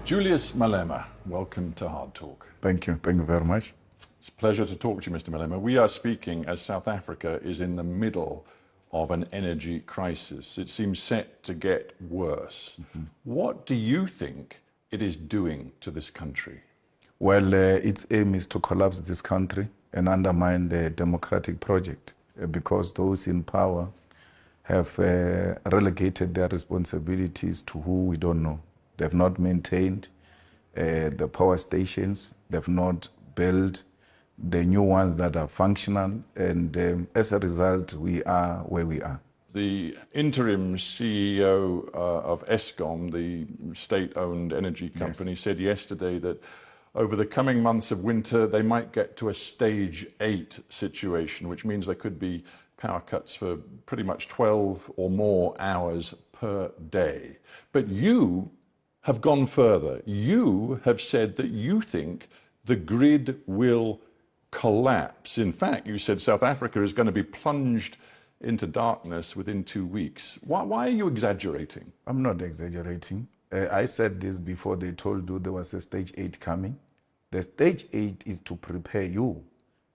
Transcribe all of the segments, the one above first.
Julius Malema, welcome to Hard Talk. Thank you very much. It's a pleasure to talk to you, Mr. Malema. We are speaking as South Africa is in the middle of an energy crisis. It seems set to get worse. What do you think it is doing to this country? Well, its aim is to collapse this country and undermine the democratic project because those in power have relegated their responsibilities to who we don't know. They've not maintained the power stations. They've not built the new ones that are functional. And as a result, we are where we are. The interim CEO of Eskom, the state-owned energy company, said yesterday that over the coming months of winter, they might get to a stage 8 situation, which means there could be power cuts for pretty much 12 or more hours per day. But you have gone further. You have said that you think the grid will collapse. In fact, you said South Africa is going to be plunged into darkness within 2 weeks. Why are you exaggerating? I'm not exaggerating. I said this before they told you there was a stage 8 coming. The stage 8 is to prepare you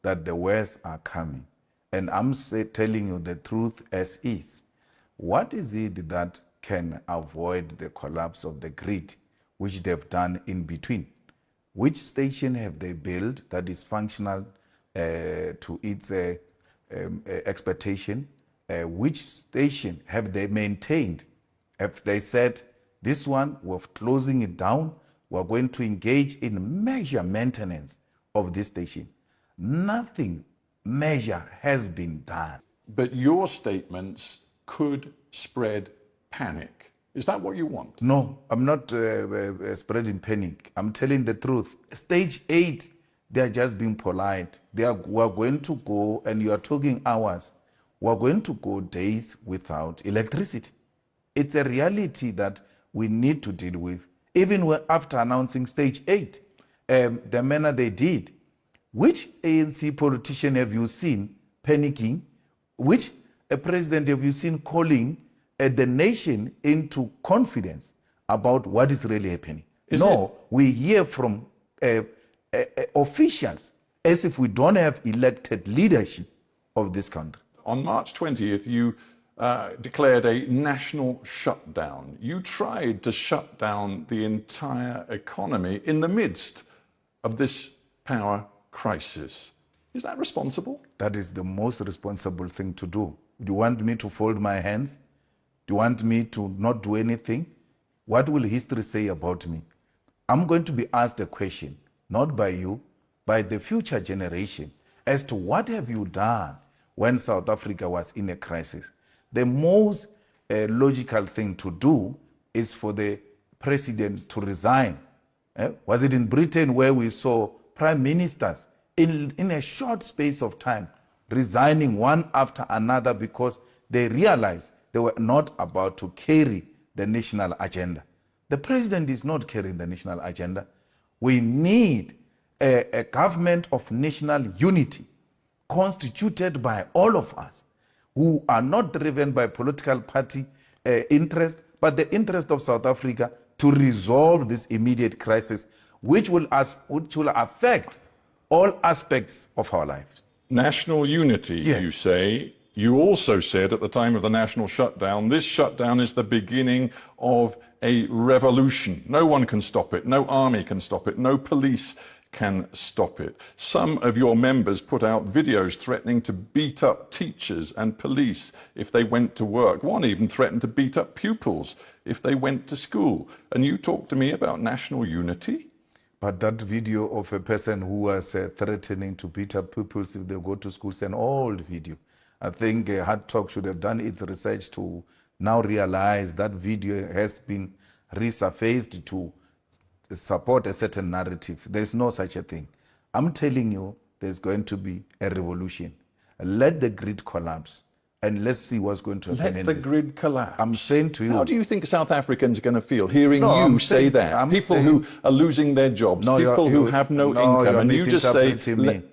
that the worst are coming. And I'm telling you the truth as is. What is it that can avoid the collapse of the grid, which they've done in between? Which station have they built that is functional to its expectation? Which station have they maintained? Have they said, this one, we're closing it down, we're going to engage in major maintenance of this station? Nothing major has been done. But your statements could spread panic. Is that what you want? No, I'm not spreading panic. I'm telling the truth. Stage 8, they're just being polite. We're going to go, and you are talking hours, we're going to go days without electricity. It's a reality that we need to deal with, even after announcing stage 8. The manner they did. Which ANC politician have you seen panicking? Which president have you seen calling the nation into confidence about what is really happening? We hear from officials as if we don't have elected leadership of this country. On March 20th, you declared a national shutdown. You tried to shut down the entire economy in the midst of this power crisis. Is that responsible? That is the most responsible thing to do. Do you want me to fold my hands? Do you want me to not do anything? What will history say about me? I'm going to be asked a question, not by you, by the future generation, as to what have you done when South Africa was in a crisis. The most logical thing to do is for the president to resign. Was it in Britain where we saw prime ministers in a short space of time resigning one after another because they realized they were not about to carry the national agenda? The president is not carrying the national agenda. We need a government of national unity constituted by all of us who are not driven by political party interest, but the interest of South Africa to resolve this immediate crisis, which will affect all aspects of our lives. National unity, you say. You also said at the time of the national shutdown, this shutdown is the beginning of a revolution. No one can stop it. No army can stop it. No police can stop it. Some of your members put out videos threatening to beat up teachers and police if they went to work. One even threatened to beat up pupils if they went to school. And you talk to me about national unity? But that video of a person who was threatening to beat up pupils if they go to school is an old video. I think Hard Talk should have done its research to now realize that video has been resurfaced to support a certain narrative. There's no such a thing. I'm telling you, there's going to be a revolution. Let the grid collapse, and let's see what's going to happen. Let the grid collapse. I'm saying to you. How do you think South Africans are going to feel hearing you say that? People who are losing their jobs, people who have no income, and you just say...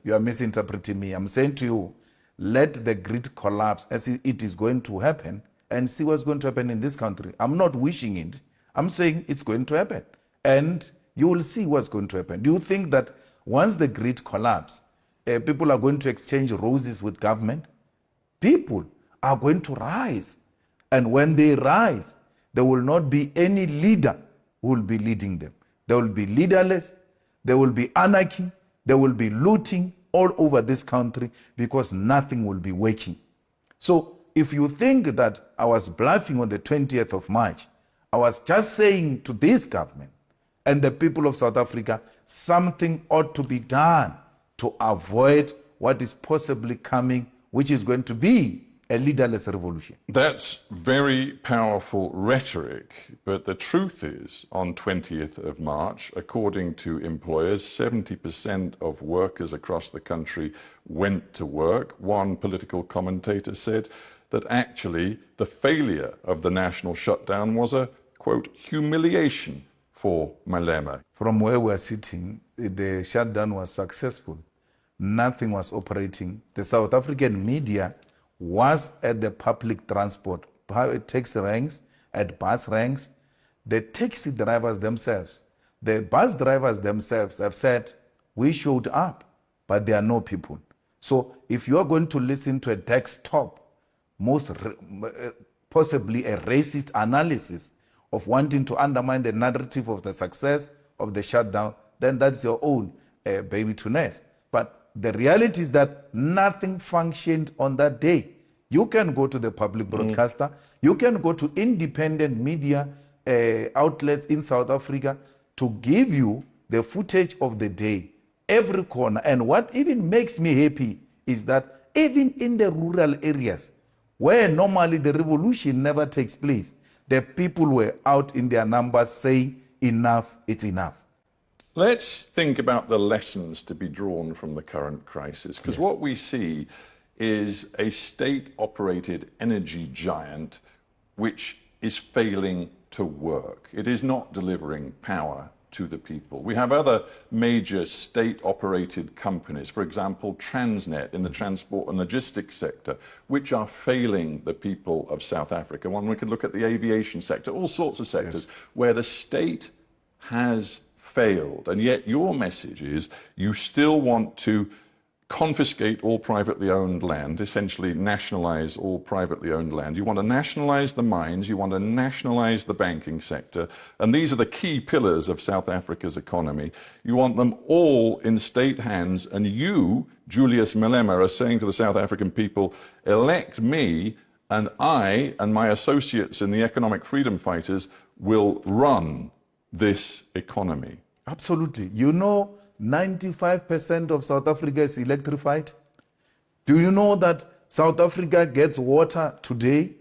You are misinterpreting me. I'm saying to you, let the grid collapse as it is going to happen, and see what's going to happen in this country. I'm not wishing it. I'm saying it's going to happen. and you will see what's going to happen. Do you think that once the grid collapses, people are going to exchange roses with government? People are going to rise. And when they rise, there will not be any leader who will be leading them. There will be leaderless, there will be anarchy, there will be looting all over this country because nothing will be working. So if you think that I was bluffing on the 20th of March, I was just saying to this government and the people of South Africa, something ought to be done to avoid what is possibly coming, which is going to be a leaderless revolution. That's very powerful rhetoric, but the truth is, on 20th of March, according to employers, 70% of workers across the country went to work. One political commentator said that actually the failure of the national shutdown was a, quote, humiliation for Malema. From where we're sitting, the shutdown was successful. Nothing was operating. The South African media was at the public transport, taxi ranks, at bus ranks. The taxi drivers themselves, the bus drivers themselves have said, we showed up, but there are no people. So if you are going to listen to a desktop, possibly a racist analysis of wanting to undermine the narrative of the success of the shutdown, then that's your own baby to nest. But the reality is that nothing functioned on that day. You can go to the public broadcaster, you can go to independent media outlets in South Africa to give you the footage of the day, every corner. And what even makes me happy is that even in the rural areas, where normally the revolution never takes place, the people were out in their numbers saying, enough, it's enough. Let's think about the lessons to be drawn from the current crisis, because what we see is a state-operated energy giant which is failing to work. It is not delivering power to the people. We have other major state-operated companies, for example, Transnet in the transport and logistics sector, which are failing the people of South Africa. One, we could look at the aviation sector, all sorts of sectors where the state has failed. And yet your message is you still want to confiscate all privately owned land, essentially nationalize all privately owned land. You want to nationalize the mines, you want to nationalize the banking sector, and these are the key pillars of South Africa's economy. You want them all in state hands, and you, Julius Malema, are saying to the South African people, elect me, and I and my associates in the economic freedom fighters will run this economy. Absolutely. You know, 95% of South Africa is electrified. Do you know that South Africa gets water today?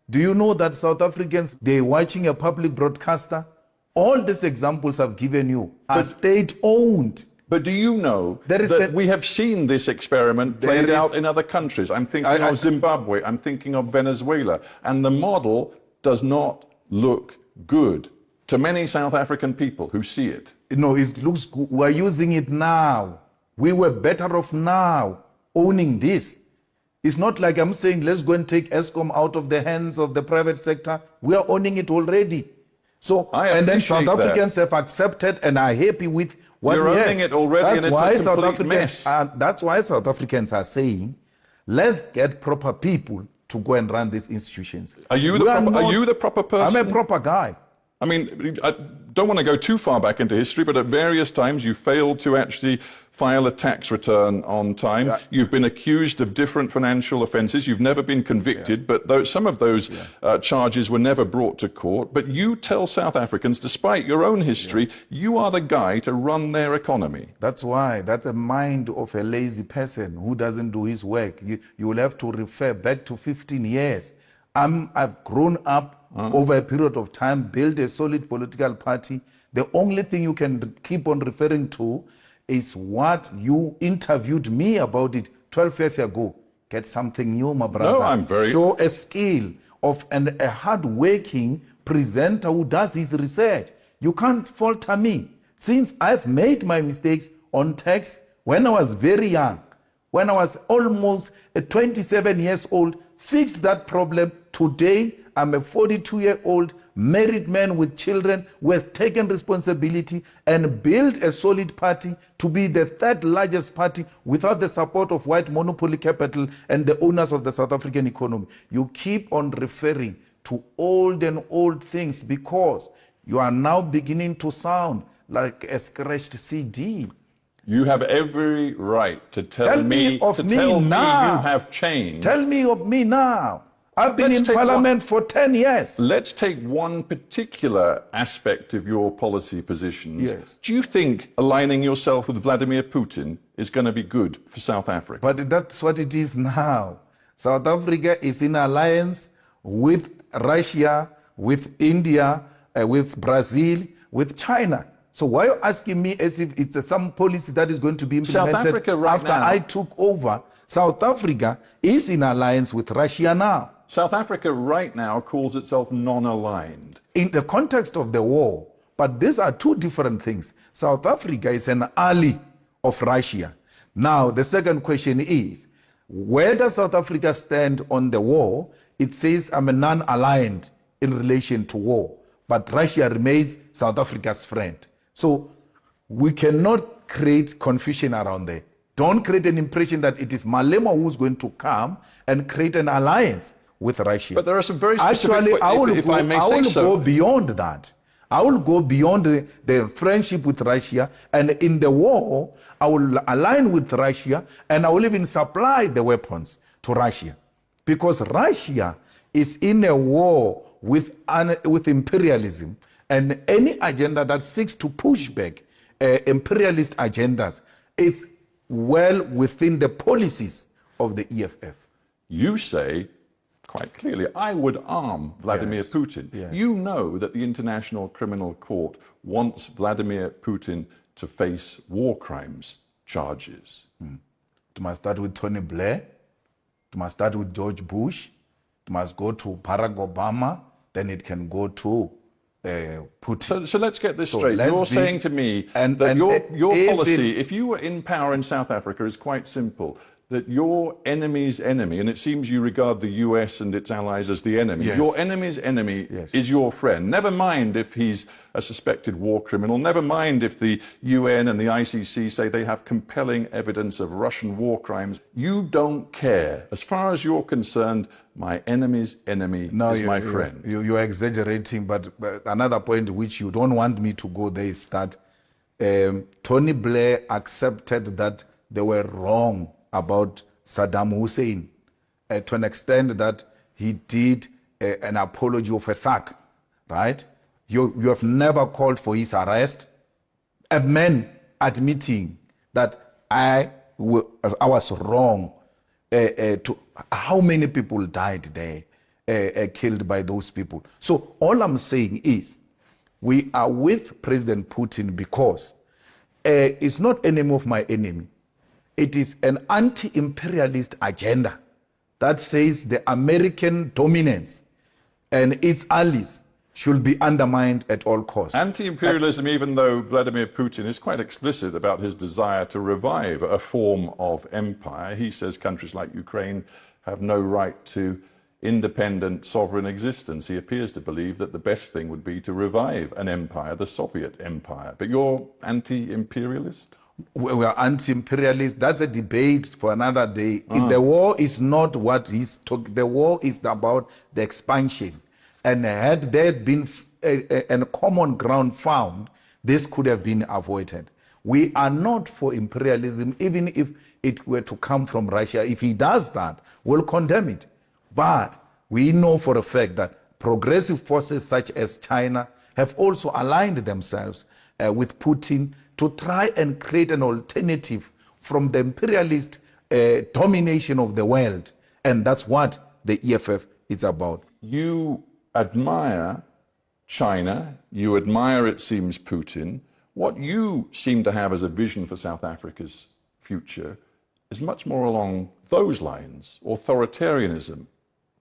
Do you know that South Africans, they're watching a public broadcaster? All these examples I've given you are state-owned. But do you know that we have seen this experiment played out in other countries? I'm thinking of Zimbabwe, I'm thinking of Venezuela, and the model does not look good to many South African people who see it. No, it looks good. We're using it now. We were better off now owning this. It's not like I'm saying, let's go and take Eskom out of the hands of the private sector. We are owning it already. So, and then South Africans have accepted and are happy with what we have. You're owning it already, and it's a complete mess. That's why South Africans are saying, let's get proper people to go and run these institutions. Are you the proper person? I'm a proper guy. I mean, I don't want to go too far back into history, but at various times you failed to actually file a tax return on time. Yeah. You've been accused of different financial offences. You've never been convicted, but some of those charges were never brought to court. But you tell South Africans, despite your own history, you are the guy to run their economy. That's why. That's a mind of a lazy person who doesn't do his work. You will have to refer back to 15 years. I've grown up over a period of time, build a solid political party. The only thing you can keep on referring to is what you interviewed me about it 12 years ago. Get something new, my brother. No, Show a skill of a hard-working presenter who does his research. You can't falter me. Since I've made my mistakes on tax when I was very young, when I was almost 27 years old, fixed that problem, today I'm a 42-year-old married man with children who has taken responsibility and built a solid party to be the third largest party without the support of white monopoly capital and the owners of the South African economy. You keep on referring to old and old things because you are now beginning to sound like a scratched CD. You have every right to tell me you have changed. Tell me of me now. I've been in Parliament for 10 years. Let's take one particular aspect of your policy positions. Yes. Do you think aligning yourself with Vladimir Putin is going to be good for South Africa? But that's what it is now. South Africa is in alliance with Russia, with India, with Brazil, with China. So why are you asking me as if it's some policy that is going to be implemented after I took over? South Africa is in alliance with Russia now. South Africa right now calls itself non-aligned. In the context of the war, but these are two different things. South Africa is an ally of Russia. Now, the second question is, where does South Africa stand on the war? It says I'm a non-aligned in relation to war, but Russia remains South Africa's friend. So we cannot create confusion around there. Don't create an impression that it is Malema who's going to come and create an alliance with Russia. But there are some very specific... Actually, I will go beyond that. I will go beyond the friendship with Russia, and in the war, I will align with Russia, and I will even supply the weapons to Russia. Because Russia is in a war with imperialism, and any agenda that seeks to push back imperialist agendas is well within the policies of the EFF. You say, quite clearly, I would arm Vladimir Putin. Yes. You know that the International Criminal Court wants Vladimir Putin to face war crimes charges. It must start with Tony Blair. It must start with George Bush. It must go to Barack Obama. Then it can go to Putin. So let's get this straight. You're saying to me that your policy, if you were in power in South Africa, is quite simple. That your enemy's enemy, and it seems you regard the US and its allies as the enemy, your enemy's enemy is your friend. Never mind if he's a suspected war criminal, never mind if the UN and the ICC say they have compelling evidence of Russian war crimes. You don't care. As far as you're concerned, my enemy's enemy is my friend. You're exaggerating, but another point which you don't want me to go there is that Tony Blair accepted that they were wrong about Saddam Hussein to an extent that he did an apology of a thug, right? You have never called for his arrest. A man admitting that I was wrong. To how many people died there, killed by those people. So all I'm saying is we are with President Putin because it's not enemy of my enemy. It is an anti-imperialist agenda that says the American dominance and its allies should be undermined at all costs. Anti-imperialism, even though Vladimir Putin is quite explicit about his desire to revive a form of empire. He says countries like Ukraine have no right to independent sovereign existence. He appears to believe that the best thing would be to revive an empire, the Soviet empire. But you're anti-imperialist? We are anti-imperialist. That's a debate for another day. The war is not what he's talking. The war is about the expansion. And had there been a common ground found, this could have been avoided. We are not for imperialism, even if it were to come from Russia. If he does that, we'll condemn it. But we know for a fact that progressive forces such as China have also aligned themselves with Putin to try and create an alternative from the imperialist domination of the world. And that's what the EFF is about. You admire China, you admire, it seems, Putin. What you seem to have as a vision for South Africa's future is much more along those lines, authoritarianism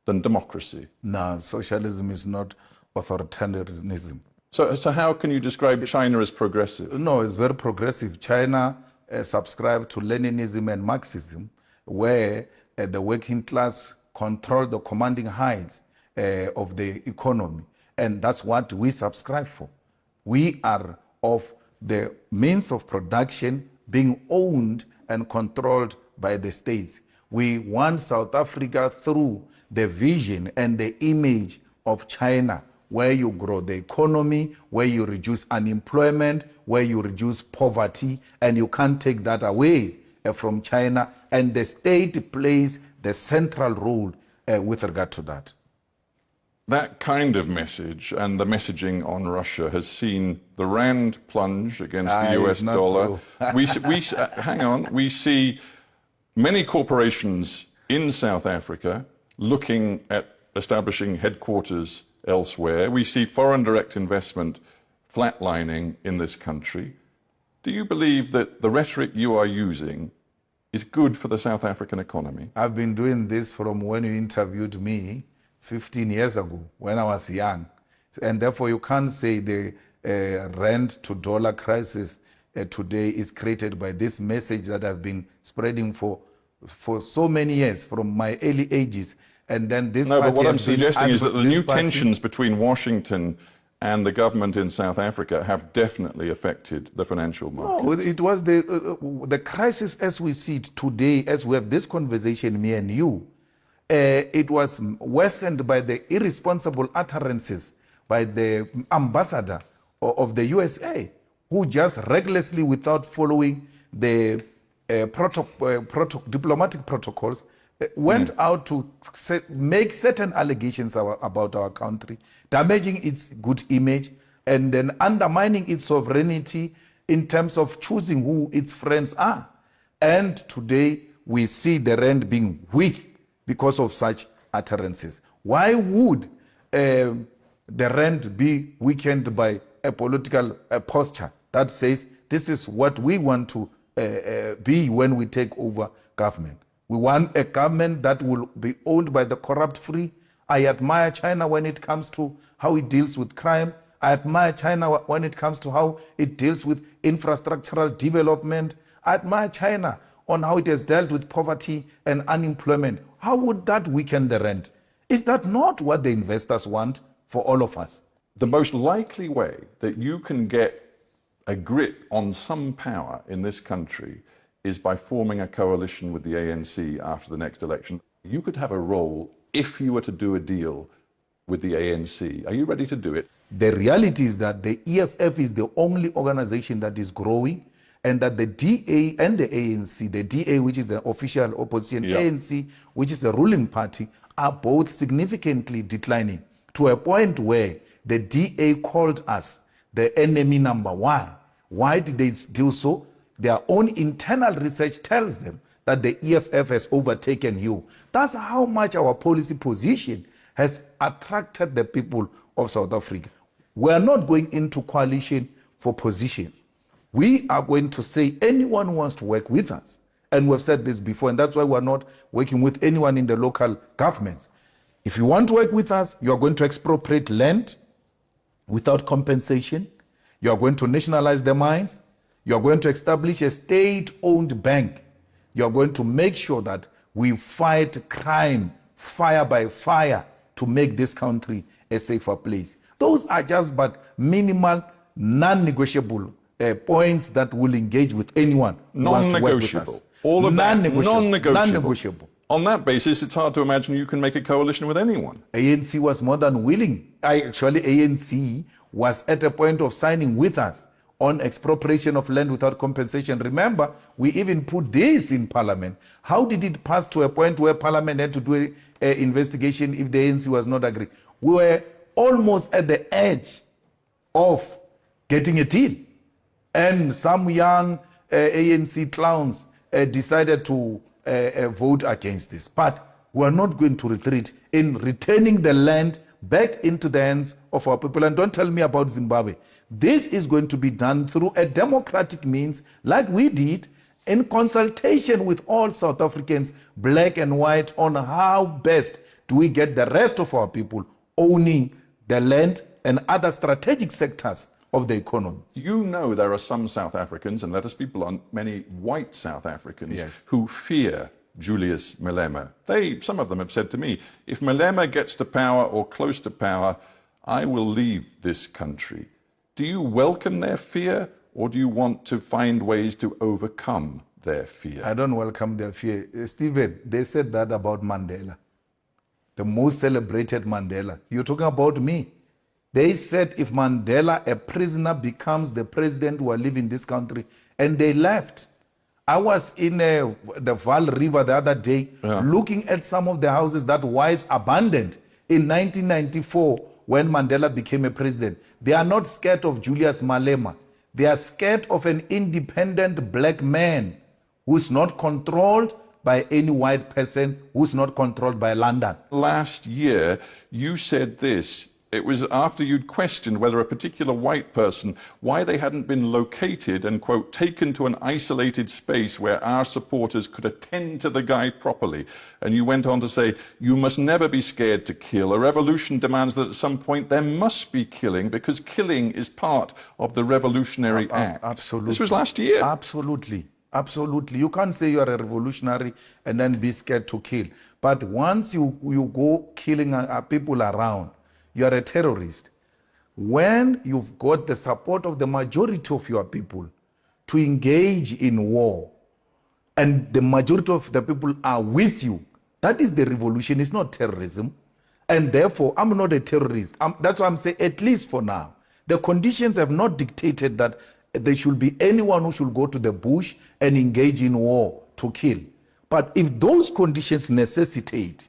than democracy. No, socialism is not authoritarianism. So how can you describe China as progressive? No, it's very progressive. China subscribed to Leninism and Marxism, where the working class controlled the commanding heights of the economy. And that's what we subscribe for. We are of the means of production being owned and controlled by the states. We want South Africa through the vision and the image of China, where you grow the economy, where you reduce unemployment, where you reduce poverty, and you can't take that away from China. And the state plays the central role with regard to that. That kind of message and the messaging on Russia has seen the rand plunge against the US dollar. Hang on, we see many corporations in South Africa looking at establishing headquarters elsewhere. We see foreign direct investment flatlining in this country. Do you believe that the rhetoric you are using is good for the South African economy? I've been doing this from when you interviewed me 15 years ago when I was young. And therefore you can't say the rand to dollar crisis today is created by this message that I've been spreading for so many years, from my early ages. And then this No, but what I'm suggesting is that the new tensions between Washington and the government in South Africa have definitely affected the financial markets. No, it was the crisis as we see it today, as we have this conversation, me and you. It was worsened by the irresponsible utterances by the ambassador of the USA, who just recklessly, without following the diplomatic protocols, went out to make certain allegations about our country, damaging its good image, and then undermining its sovereignty in terms of choosing who its friends are. And today we see the rand being weak because of such utterances. Why would the rand be weakened by a political posture that says this is what we want to be when we take over government? We want a government that will be owned by the corrupt free. I admire China when it comes to how it deals with crime. I admire China when it comes to how it deals with infrastructural development. I admire China on how it has dealt with poverty and unemployment. How would that weaken the rand? Is that not what the investors want for all of us? The most likely way that you can get a grip on some power in this country is by forming a coalition with the ANC after the next election. You could have a role if you were to do a deal with the ANC. Are you ready to do it? The reality is that the EFF is the only organization that is growing, and that the DA and the ANC, the DA, which is the official opposition, ANC, which is the ruling party, are both significantly declining to a point where the DA called us the enemy number one. Why did they do so? Their own internal research tells them that the EFF has overtaken you. That's how much our policy position has attracted the people of South Africa. We are not going into coalition for positions. We are going to say anyone who wants to work with us, and we've said this before, and that's why we're not working with anyone in the local governments. If you want to work with us, you are going to expropriate land without compensation. You are going to nationalize the mines. You are going to establish a state-owned bank. You are going to make sure that we fight crime, fire by fire, to make this country a safer place. Those are just but minimal, non-negotiable points that will engage with anyone who wants to work with us. All of that, non-negotiable. Non-negotiable. On that basis, it's hard to imagine you can make a coalition with anyone. ANC was more than willing. Actually, ANC was at a point of signing with us on expropriation of land without compensation. Remember, we even put this in Parliament. How did it pass to a point where Parliament had to do an investigation if the ANC was not agreeing? We were almost at the edge of getting a deal. And some young ANC clowns decided to vote against this. But we are not going to retreat in returning the land back into the hands of our people. And don't tell me about Zimbabwe. This is going to be done through a democratic means, like we did, in consultation with all South Africans, black and white, on how best do we get the rest of our people owning the land and other strategic sectors of the economy. You know there are some South Africans, and let us be blunt, many white South Africans, who fear Julius Malema. Some of them have said to me, if Malema gets to power or close to power, I will leave this country. Do you welcome their fear, or do you want to find ways to overcome their fear? I don't welcome their fear. Stephen, they said that about Mandela, the most celebrated Mandela. You're talking about me. They said if Mandela, a prisoner, becomes the president who will live in this country, and they left. I was in the Val River the other day, looking at some of the houses that whites abandoned in 1994 when Mandela became a president. They are not scared of Julius Malema. They are scared of an independent black man who's not controlled by any white person, who's not controlled by London. Last year, you said this. It was after you'd questioned whether a particular white person, why they hadn't been located and, quote, taken to an isolated space where our supporters could attend to the guy properly. And you went on to say, you must never be scared to kill. A revolution demands that at some point there must be killing, because killing is part of the revolutionary act. Absolutely. This was last year. Absolutely. Absolutely. You can't say you're a revolutionary and then be scared to kill. But once you go killing people around, you are a terrorist. When you've got the support of the majority of your people to engage in war, and the majority of the people are with you, that is the revolution. It's not terrorism. And therefore, I'm not a terrorist. That's why I'm saying, at least for now, the conditions have not dictated that there should be anyone who should go to the bush and engage in war to kill. But if those conditions necessitate,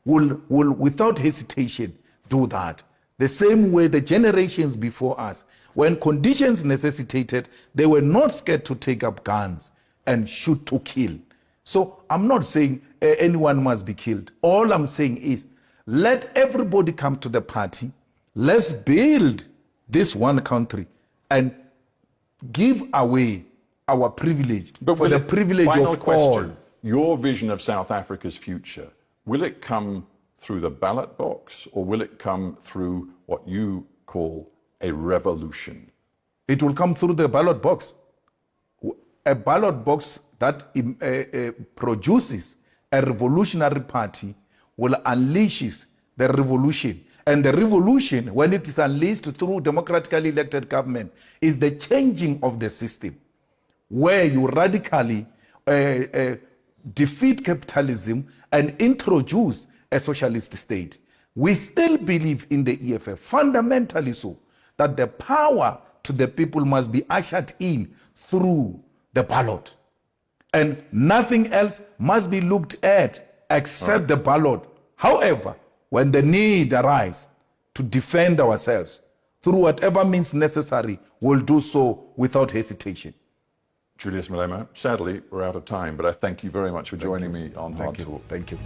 will without hesitation do that. The same way the generations before us, when conditions necessitated, they were not scared to take up guns and shoot to kill. So I'm not saying anyone must be killed. All I'm saying is, let everybody come to the party. Let's build this one country and give away our privilege, but for the privilege of all. Your vision of South Africa's future, will it come through the ballot box, or will it come through what you call a revolution? It will come through the ballot box. A ballot box that produces a revolutionary party will unleash the revolution. And the revolution, when it is unleashed through democratically elected government, is the changing of the system, where you radically defeat capitalism and introduce a socialist state. We still believe in the EFF, fundamentally so, that the power to the people must be ushered in through the ballot. And nothing else must be looked at except the ballot. However, when the need arises to defend ourselves through whatever means necessary, we'll do so without hesitation. Julius Malema, sadly, we're out of time, but I thank you very much for joining me on Hard Talk. Thank you.